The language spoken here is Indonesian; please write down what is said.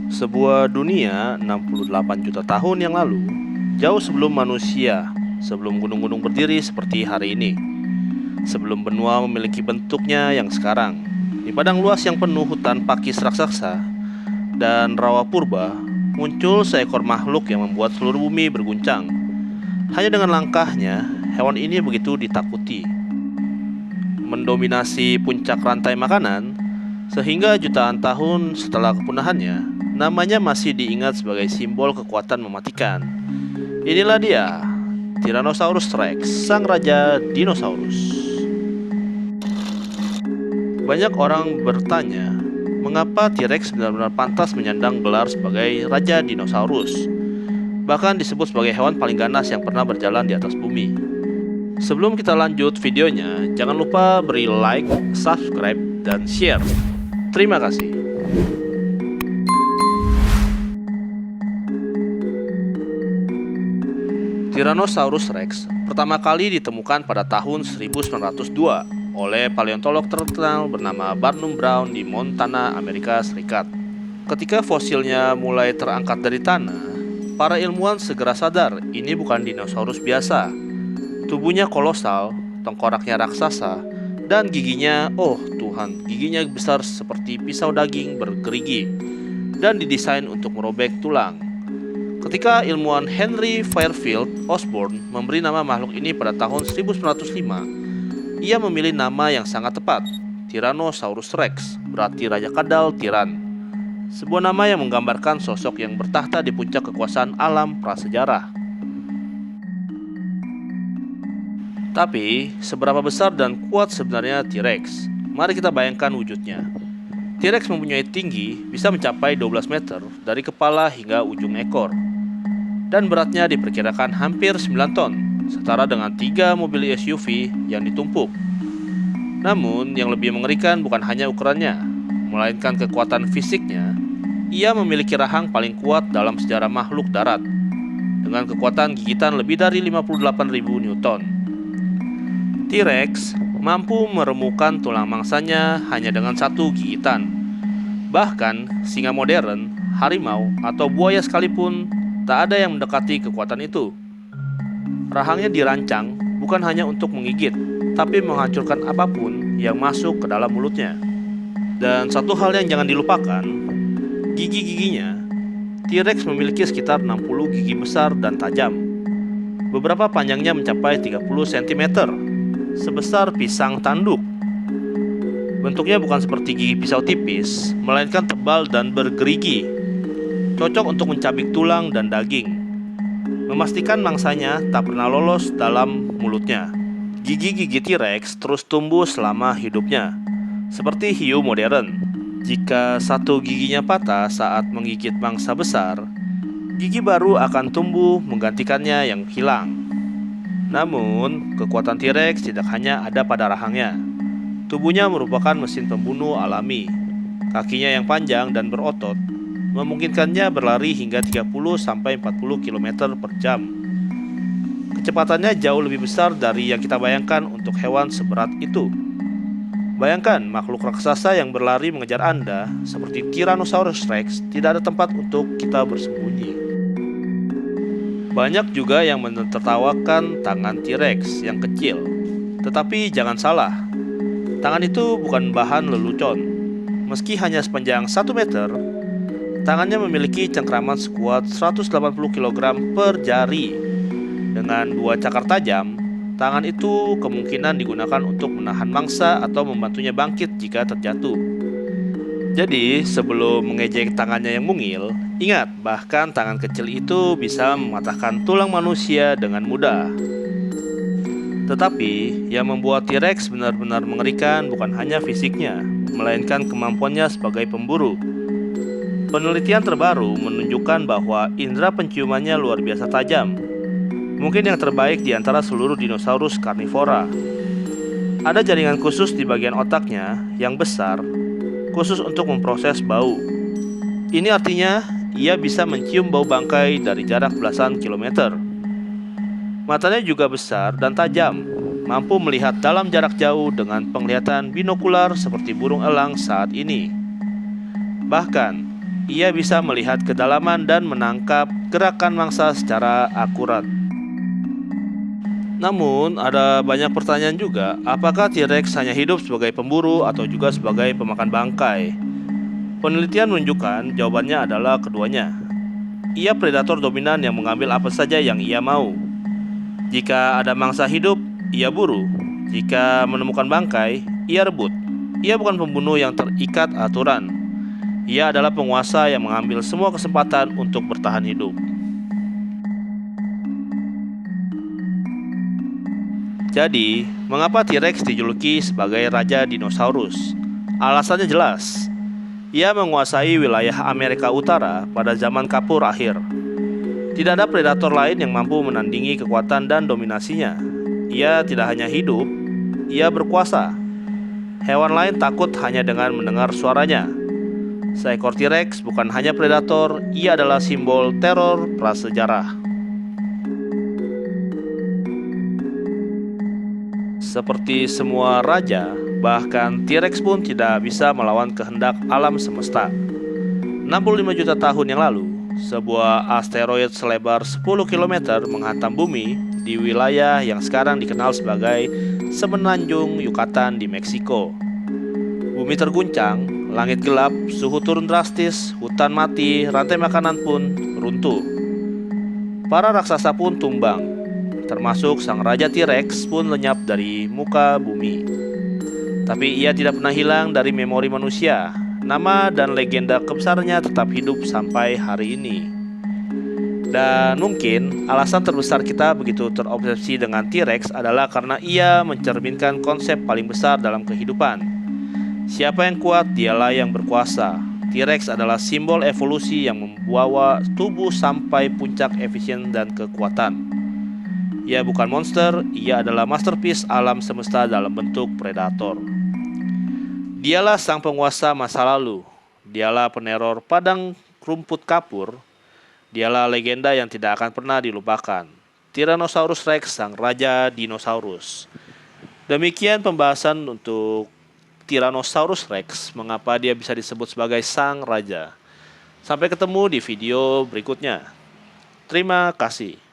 Sebuah dunia 68 juta tahun yang lalu, jauh sebelum manusia, sebelum gunung-gunung berdiri seperti hari ini, sebelum benua memiliki bentuknya yang sekarang. Di padang luas yang penuh hutan pakis raksasa dan rawa purba, muncul seekor makhluk yang membuat seluruh bumi berguncang. Hanya dengan langkahnya, hewan ini begitu ditakuti, mendominasi puncak rantai makanan, sehingga jutaan tahun setelah kepunahannya, namanya masih diingat sebagai simbol kekuatan mematikan. Inilah dia, Tyrannosaurus Rex, sang raja dinosaurus. Banyak orang bertanya, mengapa T-Rex benar-benar pantas menyandang gelar sebagai raja dinosaurus, bahkan disebut sebagai hewan paling ganas yang pernah berjalan di atas bumi. Sebelum kita lanjut videonya, jangan lupa beri like, subscribe, dan share. Terima kasih. Tyrannosaurus Rex pertama kali ditemukan pada tahun 1902 oleh paleontolog terkenal bernama Barnum Brown di Montana, Amerika Serikat. Ketika fosilnya mulai terangkat dari tanah, para ilmuwan segera sadar ini bukan dinosaurus biasa. Tubuhnya kolosal, tengkoraknya raksasa, dan giginya, oh Tuhan, giginya besar seperti pisau daging bergerigi dan didesain untuk merobek tulang. Ketika ilmuwan Henry Fairfield Osborn memberi nama makhluk ini pada tahun 1905, ia memilih nama yang sangat tepat, Tyrannosaurus Rex, berarti Raja Kadal Tiran. Sebuah nama yang menggambarkan sosok yang bertahta di puncak kekuasaan alam prasejarah. Tapi, seberapa besar dan kuat sebenarnya T-Rex? Mari kita bayangkan wujudnya. T-Rex mempunyai tinggi bisa mencapai 12 meter dari kepala hingga ujung ekor. Dan beratnya diperkirakan hampir 9 ton, setara dengan 3 mobil SUV yang ditumpuk. Namun, yang lebih mengerikan bukan hanya ukurannya, melainkan kekuatan fisiknya. Ia memiliki rahang paling kuat dalam sejarah makhluk darat, dengan kekuatan gigitan lebih dari 58.000 Newton. T-Rex mampu meremukan tulang mangsanya hanya dengan satu gigitan. Bahkan, singa modern, harimau, atau buaya sekalipun tak ada yang mendekati kekuatan itu. Rahangnya dirancang bukan hanya untuk menggigit, tapi menghancurkan apapun yang masuk ke dalam mulutnya. Dan satu hal yang jangan dilupakan, gigi-giginya. T-Rex memiliki sekitar 60 gigi besar dan tajam. Beberapa panjangnya mencapai 30 cm, sebesar pisang tanduk. Bentuknya bukan seperti gigi pisau tipis, melainkan tebal dan bergerigi, cocok untuk mencabik tulang dan daging, memastikan mangsanya tak pernah lolos dalam mulutnya. Gigi-gigi T-Rex terus tumbuh selama hidupnya, seperti hiu modern. Jika satu giginya patah saat menggigit mangsa besar, gigi baru akan tumbuh menggantikannya yang hilang. Namun, kekuatan T-Rex tidak hanya ada pada rahangnya. Tubuhnya merupakan mesin pembunuh alami. Kakinya yang panjang dan berotot memungkinkannya berlari hingga 30-40 km per jam. Kecepatannya jauh lebih besar dari yang kita bayangkan untuk hewan seberat itu. Bayangkan makhluk raksasa yang berlari mengejar Anda seperti Tyrannosaurus Rex, tidak ada tempat untuk kita bersembunyi. Banyak juga yang menertawakan tangan T-Rex yang kecil. Tetapi jangan salah, tangan itu bukan bahan lelucon. Meski hanya sepanjang 1 meter, tangannya memiliki cengkraman sekuat 180 kg per jari. Dengan 2 cakar tajam, tangan itu kemungkinan digunakan untuk menahan mangsa atau membantunya bangkit jika terjatuh. Jadi, sebelum mengejek tangannya yang mungil, ingat bahkan tangan kecil itu bisa mematahkan tulang manusia dengan mudah. Tetapi, yang membuat T-Rex benar-benar mengerikan bukan hanya fisiknya, melainkan kemampuannya sebagai pemburu. Penelitian terbaru menunjukkan bahwa indera penciumannya luar biasa tajam, mungkin yang terbaik di antara seluruh dinosaurus karnivora. Ada jaringan khusus di bagian otaknya yang besar, khusus untuk memproses bau. Ini artinya ia bisa mencium bau bangkai dari jarak belasan kilometer. Matanya juga besar dan tajam, mampu melihat dalam jarak jauh dengan penglihatan binokular seperti burung elang saat ini. Bahkan, ia bisa melihat kedalaman dan menangkap gerakan mangsa secara akurat. Namun, ada banyak pertanyaan juga, apakah T-Rex hanya hidup sebagai pemburu atau juga sebagai pemakan bangkai? Penelitian menunjukkan jawabannya adalah keduanya. Ia predator dominan yang mengambil apa saja yang ia mau. Jika ada mangsa hidup, ia buru. Jika menemukan bangkai, ia rebut. Ia bukan pembunuh yang terikat aturan. Ia adalah penguasa yang mengambil semua kesempatan untuk bertahan hidup. Jadi, mengapa T-Rex dijuluki sebagai Raja Dinosaurus? Alasannya jelas. Ia menguasai wilayah Amerika Utara pada zaman Kapur akhir. Tidak ada predator lain yang mampu menandingi kekuatan dan dominasinya. Ia tidak hanya hidup, ia berkuasa. Hewan lain takut hanya dengan mendengar suaranya. Seekor T-Rex bukan hanya predator, ia adalah simbol teror prasejarah. Seperti semua raja, bahkan T-Rex pun tidak bisa melawan kehendak alam semesta. 65 juta tahun yang lalu, sebuah asteroid selebar 10 km menghantam bumi di wilayah yang sekarang dikenal sebagai Semenanjung Yucatan di Meksiko. Bumi terguncang, langit gelap, suhu turun drastis, hutan mati, rantai makanan pun runtuh. Para raksasa pun tumbang, termasuk sang Raja T-Rex pun lenyap dari muka bumi. Tapi ia tidak pernah hilang dari memori manusia. Nama dan legenda kebesarannya tetap hidup sampai hari ini. Dan mungkin alasan terbesar kita begitu terobsesi dengan T-Rex adalah karena ia mencerminkan konsep paling besar dalam kehidupan. Siapa yang kuat, dialah yang berkuasa. T-Rex adalah simbol evolusi yang membawa tubuh sampai puncak efisien dan kekuatan. Ia bukan monster, ia adalah masterpiece alam semesta dalam bentuk predator. Dialah sang penguasa masa lalu. Dialah peneror padang rumput kapur. Dialah legenda yang tidak akan pernah dilupakan. Tyrannosaurus Rex, sang raja dinosaurus. Demikian pembahasan untuk Tyrannosaurus Rex, mengapa dia bisa disebut sebagai sang raja. Sampai ketemu di video berikutnya. Terima kasih.